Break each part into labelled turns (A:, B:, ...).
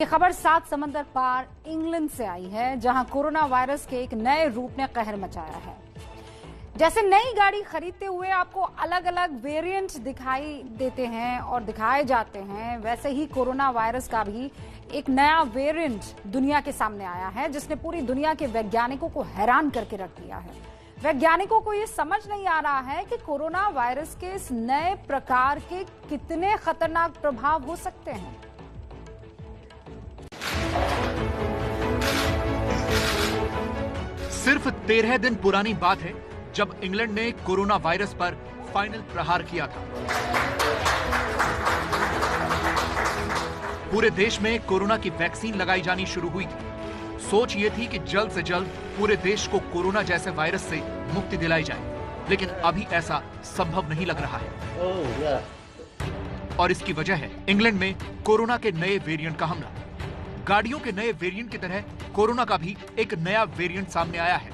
A: ये खबर 7 समंदर पार इंग्लैंड से आई है, जहां कोरोना वायरस के एक नए रूप ने कहर मचाया है। जैसे नई गाड़ी खरीदते हुए आपको अलग अलग वेरिएंट दिखाई देते हैं और दिखाए जाते हैं, वैसे ही कोरोना वायरस का भी एक नया वेरिएंट दुनिया के सामने आया है, जिसने पूरी दुनिया के वैज्ञानिकों को हैरान करके रख दिया है। वैज्ञानिकों को ये समझ नहीं आ रहा है कि कोरोना वायरस के इस नए प्रकार के कितने खतरनाक प्रभाव हो सकते हैं।
B: सिर्फ 13 दिन पुरानी बात है जब इंग्लैंड ने कोरोना वायरस पर फाइनल प्रहार किया था। पूरे देश में कोरोना की वैक्सीन लगाई जानी शुरू हुई थी। सोच ये थी कि जल्द से जल्द पूरे देश को कोरोना जैसे वायरस से मुक्ति दिलाई जाए, लेकिन अभी ऐसा संभव नहीं लग रहा है। और इसकी वजह है इंग्लैंड में कोरोना के नए वेरिएंट का हमला। गाड़ियों के नए वेरिएंट की तरह कोरोना का भी एक नया वेरिएंट सामने आया है।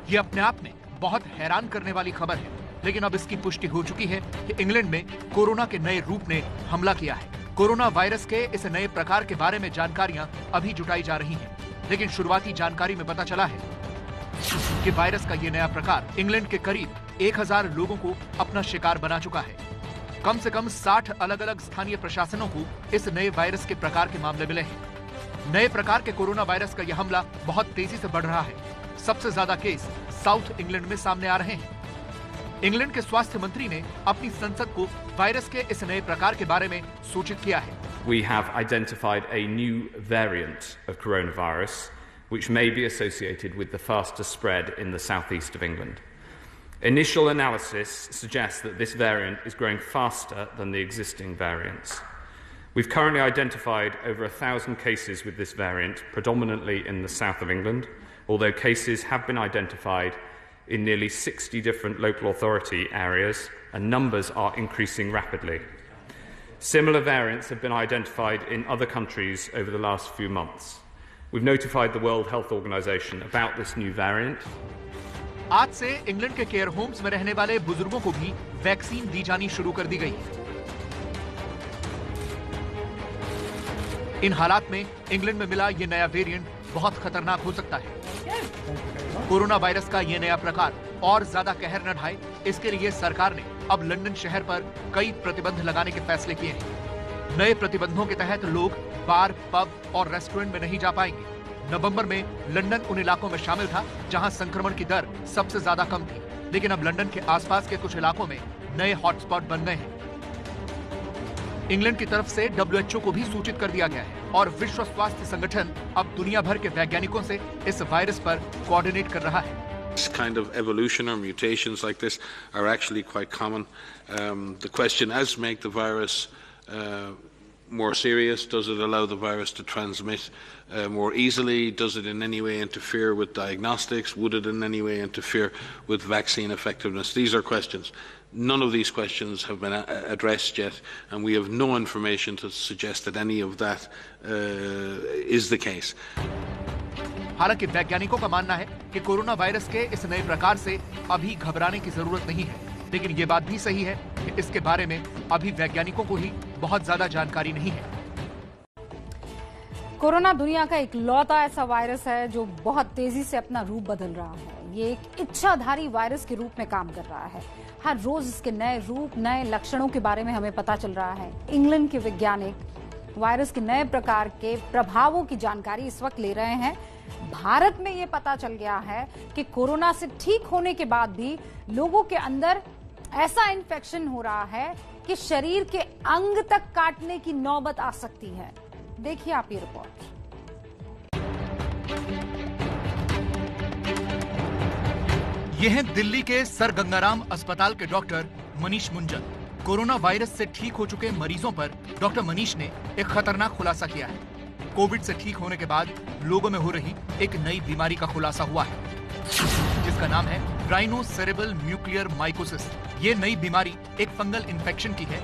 B: ये अपने आप में बहुत हैरान करने वाली खबर है, लेकिन अब इसकी पुष्टि हो चुकी है कि इंग्लैंड में कोरोना के नए रूप ने हमला किया है। कोरोना वायरस के इस नए प्रकार के बारे में जानकारियां अभी जुटाई जा रही हैं, लेकिन शुरुआती जानकारी में पता चला है कि वायरस का ये नया प्रकार इंग्लैंड के करीब 1000 लोगों को अपना शिकार बना चुका है। कम से कम 60 अलग अलग स्थानीय प्रशासनों को इस नए वायरस के प्रकार के मामले मिले हैं। नए प्रकार के कोरोना वायरस का यह हमला बहुत तेजी से बढ़ रहा है। सबसे ज्यादा केस साउथ इंग्लैंड में सामने आ रहे हैं। इंग्लैंड के स्वास्थ्य मंत्री ने अपनी संसद को वायरस के इस नए प्रकार के बारे में सूचित किया है।
C: We have identified a new variant of coronavirus which may be associated with the faster spread in the southeast of England. Initial analysis suggests that this variant is growing faster than the existing variants. We've currently identified over 1,000 cases with this variant, predominantly in the south of England, although cases have been identified in nearly 60 different local authority areas, and numbers are increasing rapidly. Similar variants have been identified in other countries over the last few months. We've notified the World Health Organization about this new variant.
B: आज से England के care homes में रहने वाले बुजुर्गों को भी vaccine दी जानी शुरू कर दी गई है। इन हालात में इंग्लैंड में मिला ये नया वेरिएंट बहुत खतरनाक हो सकता है। कोरोना वायरस का ये नया प्रकार और ज्यादा कहर न ढाए, इसके लिए सरकार ने अब लंदन शहर पर कई प्रतिबंध लगाने के फैसले किए हैं। नए प्रतिबंधों के तहत लोग बार, पब और रेस्टोरेंट में नहीं जा पाएंगे। नवंबर में लंदन उन इलाकों में शामिल था जहां संक्रमण की दर सबसे ज्यादा कम थी, लेकिन अब लंदन के आसपास के कुछ इलाकों में नए हॉटस्पॉट बन गए हैं। इंग्लैंड की तरफ से WHO को भी सूचित कर दिया गया है और विश्व स्वास्थ्य संगठन अब दुनिया भर के वैज्ञानिकों से इस वायरस पर कोऑर्डिनेट कर रहा है।
D: This kind of evolution or mutations like this are actually quite common. The question is, make the virus more serious? Does it allow the virus to transmit more easily? Does it in any way interfere with diagnostics? Would it in any way interfere with vaccine effectiveness? These are questions. None of these questions have been addressed yet, and we have no information to suggest that any of that is the case.
B: हालांकि वैज्ञानिकों का मानना है कि corona virus के इस नए प्रकार से अभी घबराने की जरूरत नहीं है, लेकिन ये बात भी सही है कि इसके बारे में अभी वैज्ञानिकों को ही बहुत ज्यादा जानकारी नहीं है।
A: कोरोना दुनिया का इकलौता ऐसा वायरस है जो बहुत तेजी से अपना रूप बदल रहा है। ये एक इच्छाधारी वायरस के रूप में काम कर रहा है। हर रोज इसके नए रूप, नए लक्षणों के बारे में हमें पता चल रहा है। इंग्लैंड के वैज्ञानिक वायरस के नए प्रकार के प्रभावों की जानकारी इस वक्त ले रहे हैं। भारत में ये पता चल गया है कि कोरोना से ठीक होने के बाद भी लोगों के अंदर ऐसा इन्फेक्शन हो रहा है कि शरीर के अंग तक काटने की नौबत आ सकती है। देखिए आप ये रिपोर्ट।
B: ये हैं दिल्ली के सर गंगाराम अस्पताल के doctor Manish Munjal. Corona virus से ठीक हो चुके मरीजों पर डॉक्टर मनीष ने एक खतरनाक खुलासा किया है। कोविड से ठीक होने के बाद लोगों में हो रही एक नई बीमारी का खुलासा हुआ है, जिसका नाम है राइनोसेरेब्रल न्यूक्लियर माइकोसिस। ये नई बीमारी एक फंगल इन्फेक्शन की है।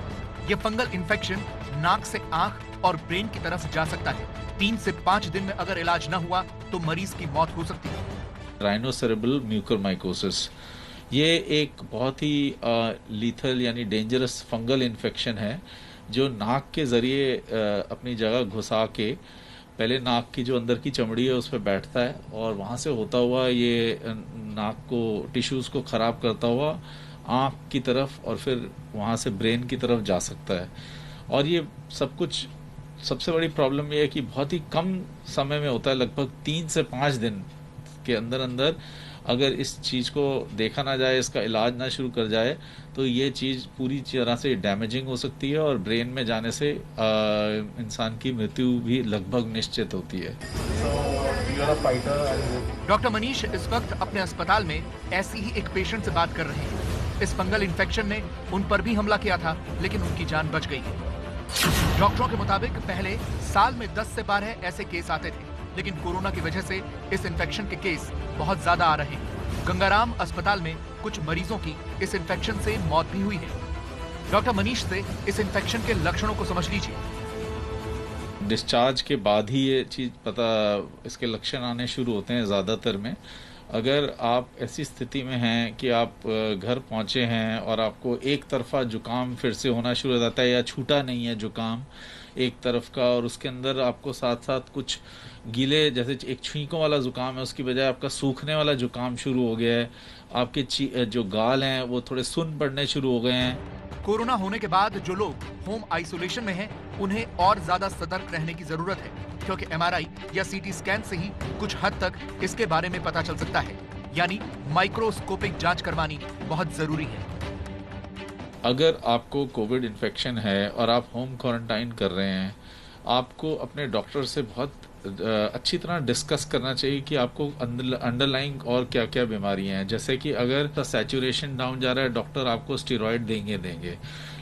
B: ये फंगल इन्फेक्शन नाक से आंख और ब्रेन की तरफ जा सकता है। 3 से 5 दिन में अगर इलाज न हुआ तो मरीज की मौत हो सकती है।
E: राइनोसेरेब्रल म्यूकरमाइकोसिस ये एक बहुत ही लीथल यानी डेंजरस फंगल इन्फेक्शन है जो नाक के ज़रिए अपनी जगह घुसा के पहले नाक की जो अंदर की चमड़ी है उस पर बैठता है और वहाँ से होता हुआ ये नाक को टिश्यूज़ को ख़राब करता हुआ आँख की तरफ और फिर वहाँ से ब्रेन की तरफ जा सकता है। और ये सब कुछ सबसे बड़ी प्रॉब्लम ये है कि बहुत ही कम समय में होता है, लगभग 3 से 5 दिन के अंदर अंदर अगर इस चीज़ को देखा ना जाए, इसका इलाज ना शुरू कर जाए तो ये चीज़ पूरी तरह से डैमेजिंग हो सकती है और ब्रेन में जाने से इंसान की मृत्यु भी लगभग निश्चित होती है।
B: डॉक्टर मनीष इस वक्त अपने अस्पताल में ऐसी ही एक पेशेंट से बात कर रहे हैं। इस फंगल इन्फेक्शन ने उन पर भी हमला किया था, लेकिन उनकी जान बच गई है। डॉक्टरों के मुताबिक पहले साल में 10 से 12 ऐसे केस आते थे, लेकिन कोरोना की वजह से इस इन्फेक्शन के केस बहुत ज्यादा आ रहे हैं। गंगाराम अस्पताल में कुछ मरीजों की इस इन्फेक्शन से मौत भी हुई है। डॉक्टर मनीष से इस इन्फेक्शन के लक्षणों को समझ लीजिए।
E: डिस्चार्ज के बाद ही ये चीज़ इसके लक्षण आने शुरू होते हैं ज़्यादातर में। अगर आप ऐसी स्थिति में हैं कि आप घर पहुंचे हैं और आपको एक तरफा जुकाम फिर से होना शुरू हो जाता है या छूटा नहीं है जुकाम एक तरफ का, और उसके अंदर आपको साथ साथ कुछ गीले जैसे एक छींकों वाला जुकाम है उसकी बजाय आपका सूखने वाला जुकाम शुरू हो गया है, आपके जो गाल हैं वो थोड़े सुन्न पड़ने शुरू हो गए हैं।
B: कोरोना होने के बाद जो लोग होम आइसोलेशन में हैं, उन्हें और ज्यादा सतर्क रहने की जरूरत है, क्योंकि एमआरआई या सीटी स्कैन से ही कुछ हद तक इसके बारे में पता चल सकता है। यानी माइक्रोस्कोपिक जांच करवानी बहुत जरूरी है।
E: अगर आपको कोविड इन्फेक्शन है और आप होम क्वारंटाइन कर रहे हैं, आपको अपने डॉक्टर से बहुत अच्छी तरह डिस्कस करना चाहिए कि आपको अंडरलाइंग और क्या क्या बीमारियां हैं। जैसे कि अगर सैचुरेशन डाउन जा रहा है, डॉक्टर आपको स्टेरॉइड देंगे।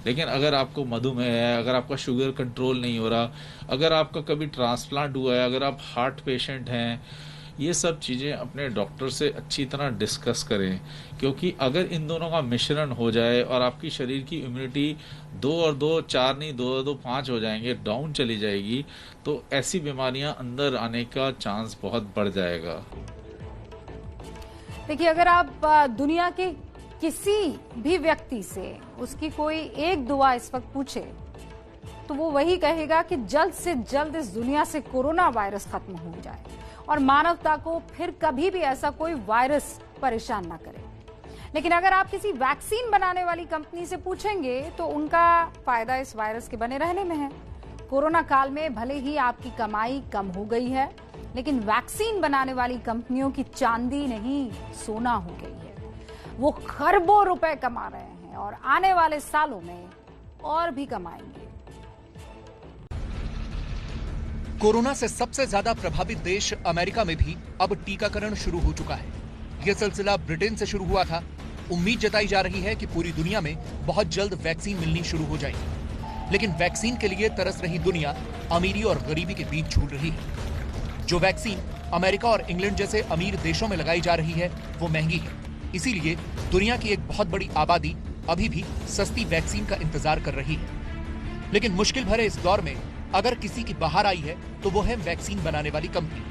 E: लेकिन अगर आपको मधुमेह है, अगर आपका शुगर कंट्रोल नहीं हो रहा, अगर आपका कभी ट्रांसप्लांट हुआ है, अगर आप हार्ट पेशेंट हैं, ये सब चीज़ें अपने डॉक्टर से अच्छी तरह डिस्कस करें, क्योंकि अगर इन दोनों का मिश्रण हो जाए और आपकी शरीर की इम्यूनिटी 2 और 2 4 नहीं 2 और 2 5 हो जाएंगे, डाउन चली जाएगी, तो ऐसी बीमारियां अंदर आने का चांस बहुत बढ़ जाएगा।
A: देखिए, अगर आप दुनिया के किसी भी व्यक्ति से उसकी कोई एक दुआ इस वक्त पूछे तो वो वही कहेगा कि जल्द से जल्द इस दुनिया से कोरोना वायरस खत्म हो जाए और मानवता को फिर कभी भी ऐसा कोई वायरस परेशान ना करे। लेकिन अगर आप किसी वैक्सीन बनाने वाली कंपनी से पूछेंगे तो उनका फायदा इस वायरस के बने रहने में है। कोरोना काल में भले ही आपकी कमाई कम हो गई है, लेकिन वैक्सीन बनाने वाली कंपनियों की चांदी नहीं सोना हो गई है। वो खरबों रुपए कमा रहे हैं और आने वाले सालों में और भी कमाएंगे।
B: कोरोना से सबसे ज्यादा प्रभावित देश अमेरिका में भी अब टीकाकरण शुरू हो चुका है। यह सिलसिला ब्रिटेन से शुरू हुआ था। उम्मीद जताई जा रही है कि पूरी दुनिया में बहुत जल्द वैक्सीन मिलनी शुरू हो जाएगी। लेकिन वैक्सीन के लिए तरस रही दुनिया अमीरी और गरीबी के बीच झूल रही है। जो वैक्सीन अमेरिका और इंग्लैंड जैसे अमीर देशों में लगाई जा रही है वो महंगी है। इसीलिए दुनिया की एक बहुत बड़ी आबादी अभी भी सस्ती वैक्सीन का इंतजार कर रही है। लेकिन मुश्किल भरे इस दौर में अगर किसी की बाहर आई है तो वो है वैक्सीन बनाने वाली कंपनी,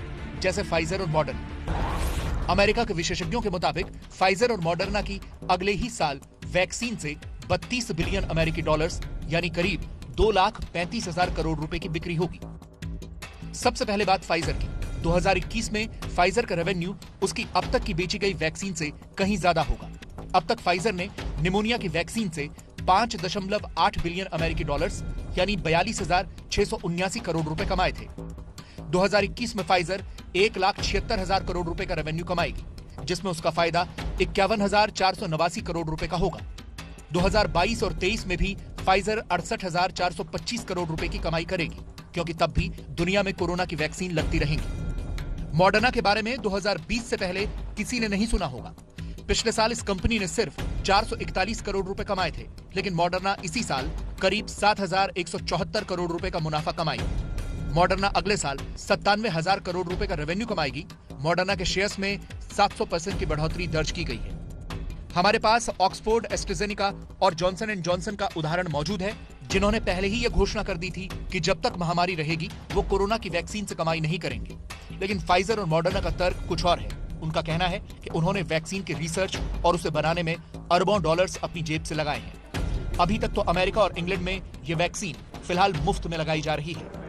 B: जैसे फाइजर और मॉडर्ना। अमेरिका के विशेषज्ञों के मुताबिक फाइजर और मॉडर्ना की अगले ही साल वैक्सीन से 32 बिलियन अमेरिकी डॉलर्स यानी करीब 2,35,000 करोड़ रुपए की बिक्री होगी। सबसे पहले बात फाइजर की। 2021 में फाइजर का रेवेन्यू उसकी अब तक की बेची गई वैक्सीन से कहीं ज्यादा होगा। अब तक फाइजर ने निमोनिया की वैक्सीन से 5.8 बिलियन अमेरिकी डॉलर्स यानी 42,679 करोड़ रुपए कमाए थे। 2021 में फाइजर 1,76,000 करोड़ रुपए का रेवेन्यू कमाएगी, जिसमें उसका फायदा 51,489 करोड़ रुपए का होगा। 2022 और 23 में भी फाइजर 68,425 करोड़ रुपए की कमाई करेगी, क्योंकि तब भी दुनिया में कोरोना की वैक्सीन लगती रहेंगी। मॉडर्ना के बारे में 2020 से पहले किसी ने नहीं सुना होगा। पिछले साल इस कंपनी ने सिर्फ 441 करोड़ रुपए कमाए थे, लेकिन मॉडर्ना इसी साल करीब 7,174 करोड़ रुपए का मुनाफा कमाएगी। मॉडर्ना अगले साल 97,000 करोड़ रुपए का रेवेन्यू कमाएगी। मॉडर्ना के शेयर्स में 700% की बढ़ोतरी दर्ज की गई है। हमारे पास ऑक्सफोर्ड, एस्ट्राजेनेका और जॉनसन एंड जॉनसन का उदाहरण मौजूद है, जिन्होंने पहले ही यह घोषणा कर दी थी कि जब तक महामारी रहेगी वो कोरोना की वैक्सीन से कमाई नहीं करेंगे। लेकिन फाइजर और मॉडर्ना का तर्क कुछ और है। उनका कहना है कि उन्होंने वैक्सीन के रिसर्च और उसे बनाने में अरबों डॉलर्स अपनी जेब से लगाए हैं। अभी तक तो अमेरिका और इंग्लैंड में ये वैक्सीन फिलहाल मुफ्त में लगाई जा रही है।